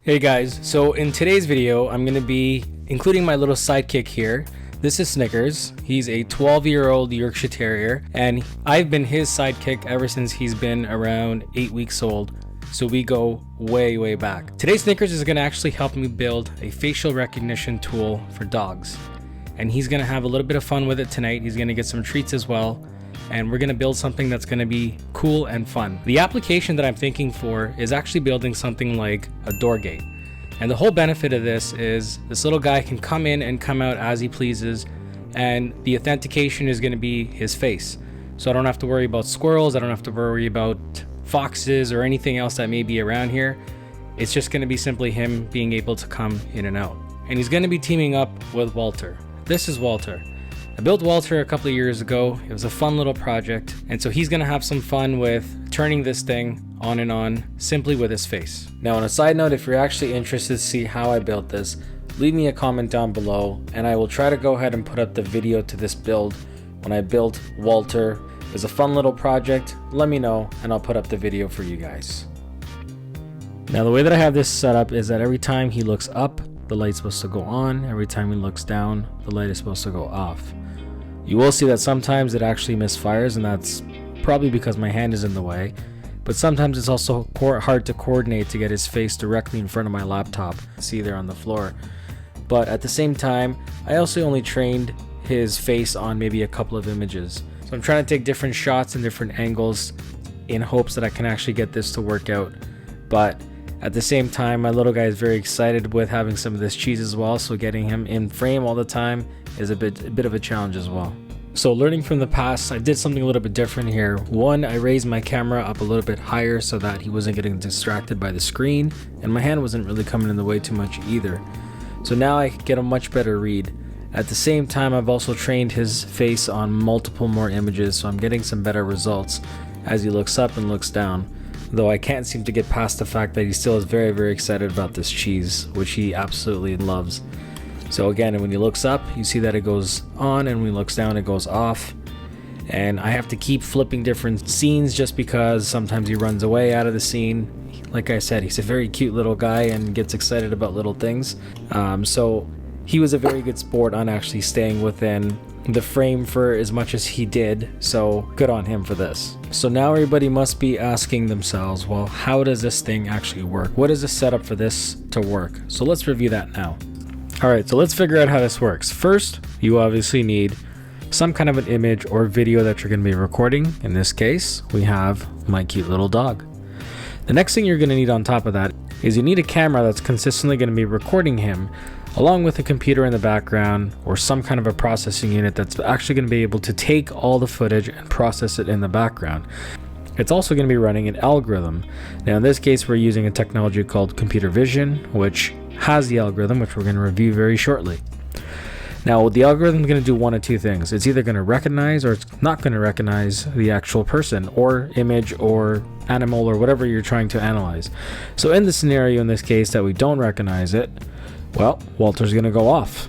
Hey guys, so in today's video, I'm going to be including my little sidekick here. This is Snickers. He's a 12-year-old Yorkshire Terrier, and I've been his sidekick ever since he's been around 8 weeks old. So we go way back. Today, Snickers is going to actually help me build a facial recognition tool for dogs. And he's going to have a little bit of fun with it tonight. He's going to get some treats as well. And we're going to build something that's going to be cool and fun. The application that I'm thinking for is actually building something like a door gate. And the whole benefit of this is this little guy can come in and come out as he pleases, and the authentication is going to be his face. So I don't have to worry about squirrels, I don't have to worry about foxes or anything else that may be around here. It's just going to be simply him being able to come in and out. And he's going to be teaming up with Walter. This is Walter. I built Walter a couple of years ago. It was a fun little project, and so he's gonna have some fun with turning this thing on and on simply with his face. Now, on a side note, if you're actually interested to see how I built this, leave me a comment down below and I will try to go ahead and put up the video to this build when I built Walter. It was a fun little project. Let me know and I'll put up the video for you guys. Now, the way that I have this set up is that every time he looks up, the light's supposed to go on. Every time he looks down, the light is supposed to go off. You will see that sometimes it actually misfires, and that's probably because my hand is in the way. But sometimes it's also hard to coordinate to get his face directly in front of my laptop. See there on the floor. But at the same time, I also only trained his face on maybe a couple of images. So I'm trying to take different shots and different angles in hopes that I can actually get this to work out. But at the same time, my little guy is very excited with having some of this cheese as well, so getting him in frame all the time is a bit of a challenge as well. So learning from the past, I did something a little bit different here. One, I raised my camera up a little bit higher so that he wasn't getting distracted by the screen, and my hand wasn't really coming in the way too much either. So now I get a much better read. At the same time, I've also trained his face on multiple more images, so I'm getting some better results as he looks up and looks down. Though I can't seem to get past the fact that he still is very excited about this cheese, which he absolutely loves. So again, when he looks up, you see that it goes on, and when he looks down, it goes off. And I have to keep flipping different scenes just because sometimes he runs away out of the scene. Like I said, he's a very cute little guy and gets excited about little things. So he was a very good sport on actually staying within the frame for as much as he did, so good on him for this. So now everybody must be asking themselves, well, how does this thing actually work? What is the setup for this to work? So let's review that now. Alright, so let's figure out how this works. First, you obviously need some kind of an image or video that you're going to be recording. In this case, we have my cute little dog. The next thing you're going to need on top of that is you need a camera that's consistently going to be recording him, along with a computer in the background or some kind of a processing unit that's actually going to be able to take all the footage and process it in the background. It's also going to be running an algorithm. Now in this case, we're using a technology called computer vision, which has the algorithm, which we're going to review very shortly. Now the algorithm is going to do one of two things. It's either going to recognize or it's not going to recognize the actual person or image or animal or whatever you're trying to analyze. So in the scenario in this case that we don't recognize it, well, Walter's going to go off.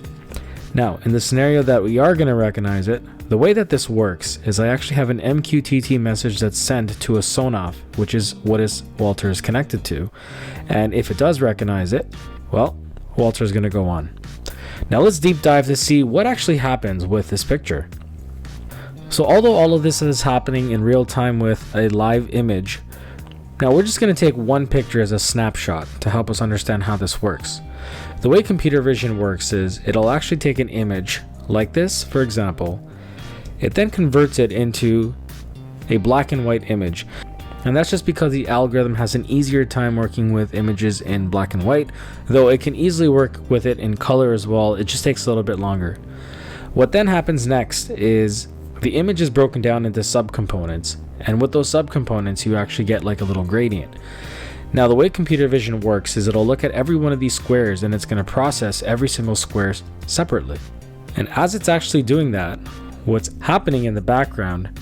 Now, in the scenario that we are going to recognize it, the way that this works is I actually have an MQTT message that's sent to a Sonoff, which is what Walter is connected to. And if it does recognize it, well, Walter's going to go on. Now let's deep dive to see what actually happens with this picture. So although all of this is happening in real time with a live image, now we're just going to take one picture as a snapshot to help us understand how this works. The way computer vision works is it'll actually take an image like this, for example. It then converts it into a black and white image. And that's just because the algorithm has an easier time working with images in black and white, though it can easily work with it in color as well. It just takes a little bit longer. What then happens next is the image is broken down into subcomponents, and with those subcomponents you actually get like a little gradient. Now the way computer vision works is it'll look at every one of these squares and it's going to process every single square separately. And as it's actually doing that, what's happening in the background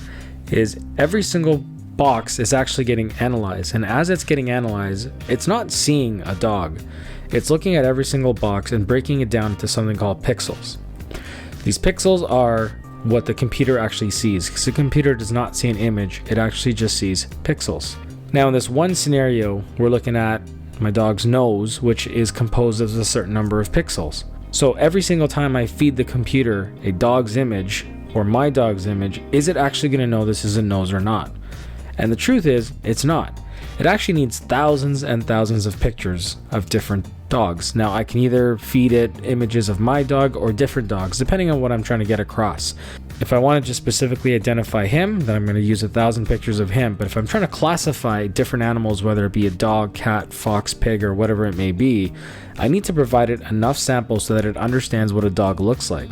is every single box is actually getting analyzed, and as it's getting analyzed, it's not seeing a dog. It's looking at every single box and breaking it down into something called pixels. These pixels are what the computer actually sees, because the computer does not see an image, it actually just sees pixels. Now in this one scenario, we're looking at my dog's nose, which is composed of a certain number of pixels. So every single time I feed the computer a dog's image or my dog's image, is it actually going to know this is a nose or not? And the truth is, it's not. It actually needs thousands and thousands of pictures of different dogs. Now, I can either feed it images of my dog or different dogs, depending on what I'm trying to get across. If I wanted to specifically identify him, then I'm going to use 1,000 pictures of him. But if I'm trying to classify different animals, whether it be a dog, cat, fox, pig, or whatever it may be, I need to provide it enough samples so that it understands what a dog looks like.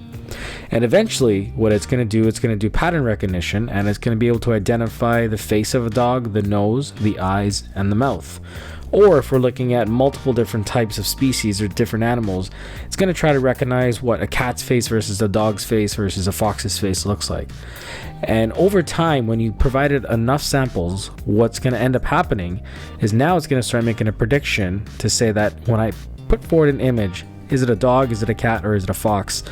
And eventually, what it's going to do, it's going to do pattern recognition, and it's going to be able to identify the face of a dog, the nose, the eyes, and the mouth. Or if we're looking at multiple different types of species or different animals, it's going to try to recognize what a cat's face versus a dog's face versus a fox's face looks like. And over time, when you provided enough samples, what's going to end up happening is now it's going to start making a prediction to say that when I put forward an image, is it a dog, is it a cat, or is it a fox?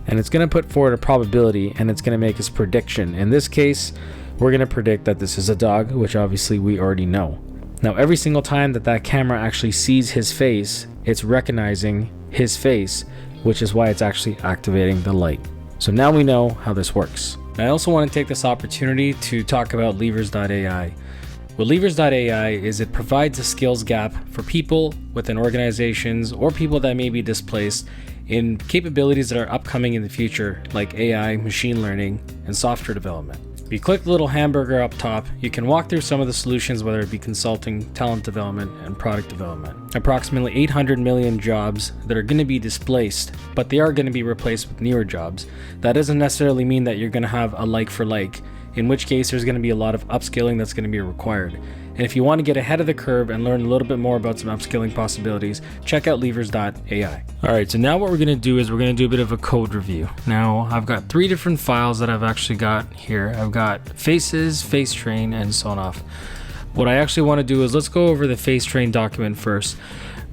And it's going to put forward a probability, and it's going to make its prediction. In this case, we're going to predict that this is a dog, which obviously we already know. Now, every single time that that camera actually sees his face, it's recognizing his face, which is why it's actually activating the light. So now we know how this works. I also want to take this opportunity to talk about Levers.ai. What Levers.ai is, it provides a skills gap for people within organizations or people that may be displaced in capabilities that are upcoming in the future, like AI, machine learning, and software development. If you click the little hamburger up top, you can walk through some of the solutions, whether it be consulting, talent development, and product development. Approximately 800 million jobs that are going to be displaced, but they are going to be replaced with newer jobs. That doesn't necessarily mean that you're going to have a like for like, in which case there's going to be a lot of upskilling that's going to be required. And if you want to get ahead of the curve and learn a little bit more about some upskilling possibilities, check out Levers.ai. Alright, so now what we're going to do is we're going to do a bit of a code review. Now, I've got 3 different files that I've actually got here. I've got faces, face train, and so on. What I actually want to do is let's go over the face train document first.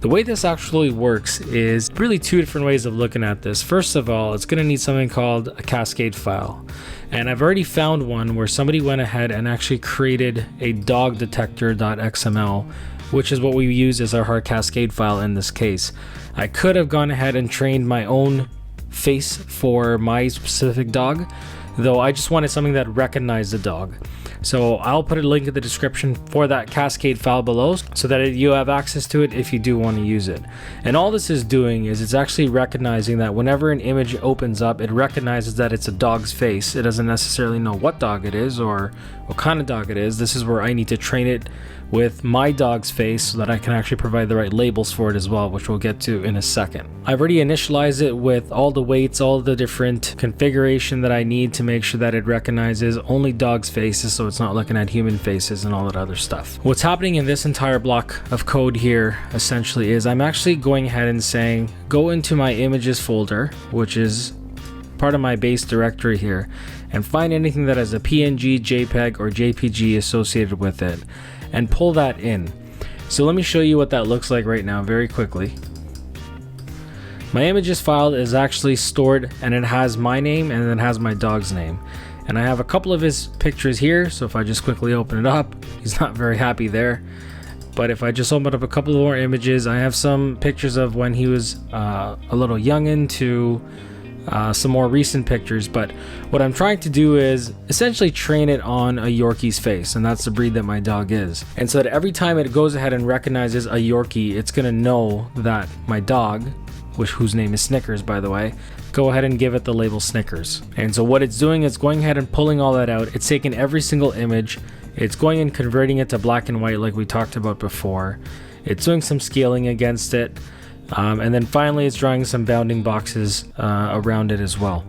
The way this actually works is really 2 different ways of looking at this. First of all, it's going to need something called a cascade file. And I've already found one where somebody went ahead and actually created a dog detector.xml, which is what we use as our hard cascade file in this case. I could have gone ahead and trained my own face for my specific dog, though I just wanted something that recognized the dog. So I'll put a link in the description for that cascade file below so that you have access to it if you do want to use it. And all this is doing is it's actually recognizing that whenever an image opens up, it recognizes that it's a dog's face. It doesn't necessarily know what dog it is or what kind of dog it is. This is where I need to train it with my dog's face so that I can actually provide the right labels for it as well, which we'll get to in a second. I've already initialized it with all the weights, all the different configuration that I need to make sure that it recognizes only dogs' faces, so it's not looking at human faces and all that other stuff. What's happening in this entire block of code here essentially is I'm actually going ahead and saying, go into my images folder, which is part of my base directory here, and find anything that has a PNG, JPEG, or JPG associated with it, and pull that in. So let me show you what that looks like right now very quickly. My images file is actually stored, and it has my name and it has my dog's name. And I have a couple of his pictures here, so if I just quickly open it up, he's not very happy there. But if I just open up a couple more images, I have some pictures of when he was a little youngin' to some more recent pictures. But what I'm trying to do is essentially train it on a Yorkie's face, and that's the breed that my dog is. And so that every time it goes ahead and recognizes a Yorkie, it's gonna know that my dog, whose name is Snickers, by the way, go ahead and give it the label Snickers. And so what it's doing is going ahead and pulling all that out. It's taking every single image, it's going and converting it to black and white like we talked about before. It's doing some scaling against it. And then finally it's drawing some bounding boxes around it as well.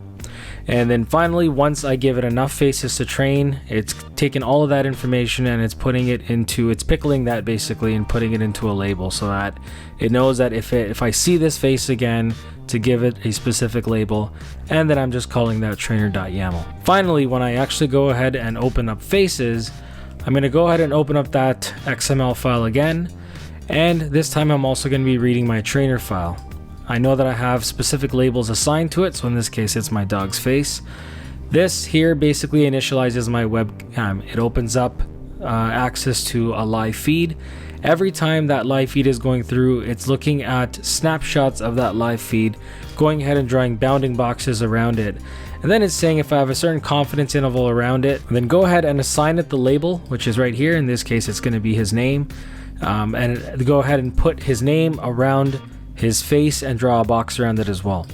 And then finally, once I give it enough faces to train, it's taking all of that information and it's pickling that basically and putting it into a label so that it knows that if I see this face again, to give it a specific label, and then I'm just calling that trainer.yaml. Finally, when I actually go ahead and open up faces, I'm going to go ahead and open up that XML file again. And this time I'm also going to be reading my trainer file. I know that I have specific labels assigned to it, so in this case it's my dog's face. This here basically initializes my webcam. It opens up access to a live feed, Every time that live feed is going through, it's looking at snapshots of that live feed, going ahead and drawing bounding boxes around it. And then it's saying if I have a certain confidence interval around it, then go ahead and assign it the label, which is right here. In this case, it's going to be his name. And go ahead and put his name around his face and draw a box around it as well.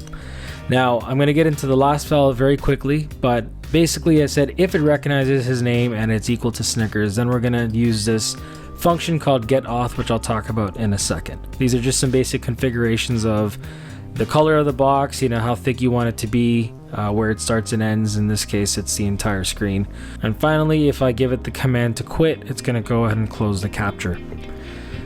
Now, I'm going to get into the last file very quickly, but basically I said if it recognizes his name and it's equal to Snickers, then we're going to use this function called getAuth, which I'll talk about in a second. These are just some basic configurations of the color of the box, you know, how thick you want it to be, where it starts and ends. In this case, it's the entire screen. And finally, if I give it the command to quit, it's going to go ahead and close the capture.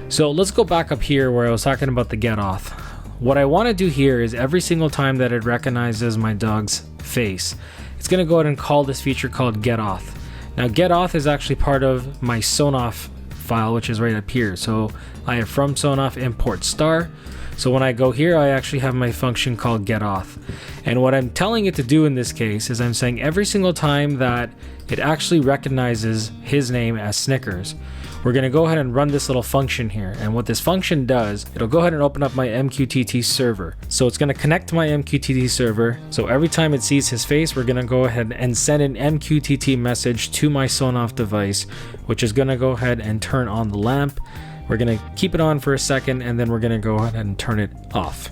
So let's go back up here where I was talking about the getAuth. What I want to do here is every single time that it recognizes my dog's face, it's going to go ahead and call this feature called getAuth. Now, getAuth is actually part of my Sonoff file, which is right up here. So I have from Sonoff import star. So when I go here, I actually have my function called getAuth. And what I'm telling it to do in this case is I'm saying every single time that it actually recognizes his name as Snickers, we're going to go ahead and run this little function here. And what this function does, it'll go ahead and open up my MQTT server. So it's going to connect to my MQTT server. So every time it sees his face, we're going to go ahead and send an MQTT message to my Sonoff device, which is going to go ahead and turn on the lamp. We're going to keep it on for a second, and then we're going to go ahead and turn it off.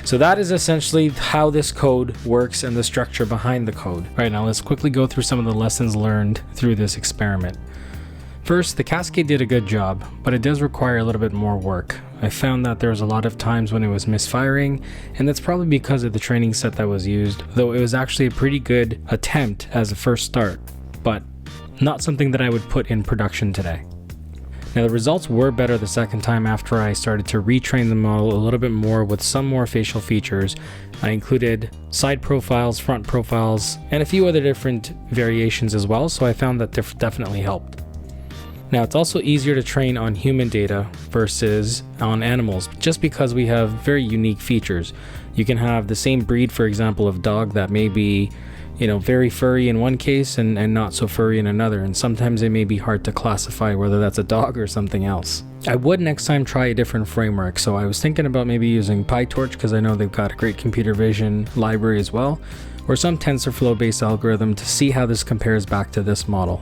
So that is essentially how this code works and the structure behind the code. All right, now let's quickly go through some of the lessons learned through this experiment. First, the Cascade did a good job, but it does require a little bit more work. I found that there was a lot of times when it was misfiring, and that's probably because of the training set that was used, though it was actually a pretty good attempt as a first start, but not something that I would put in production today. Now, the results were better the second time after I started to retrain the model a little bit more with some more facial features. I included side profiles, front profiles, and a few other different variations as well, so I found that definitely helped. Now, it's also easier to train on human data versus on animals, just because we have very unique features. You can have the same breed, for example, of dog that may be, you know, very furry in one case and not so furry in another, and sometimes it may be hard to classify whether that's a dog or something else. I would next time try a different framework, so I was thinking about maybe using PyTorch because I know they've got a great computer vision library as well, or some TensorFlow based algorithm to see how this compares back to this model.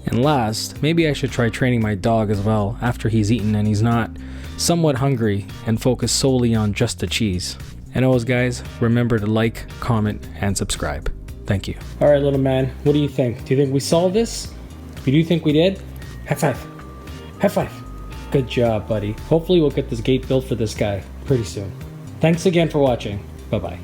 And last, maybe I should try training my dog as well after he's eaten and he's not somewhat hungry and focus solely on just the cheese. And always, guys, remember to like, comment, and subscribe. Thank you. All right, little man, what do you think? Do you think we solved this? You do think we did? High five. High five. Good job, buddy. Hopefully we'll get this gate built for this guy pretty soon. Thanks again for watching. Bye-bye.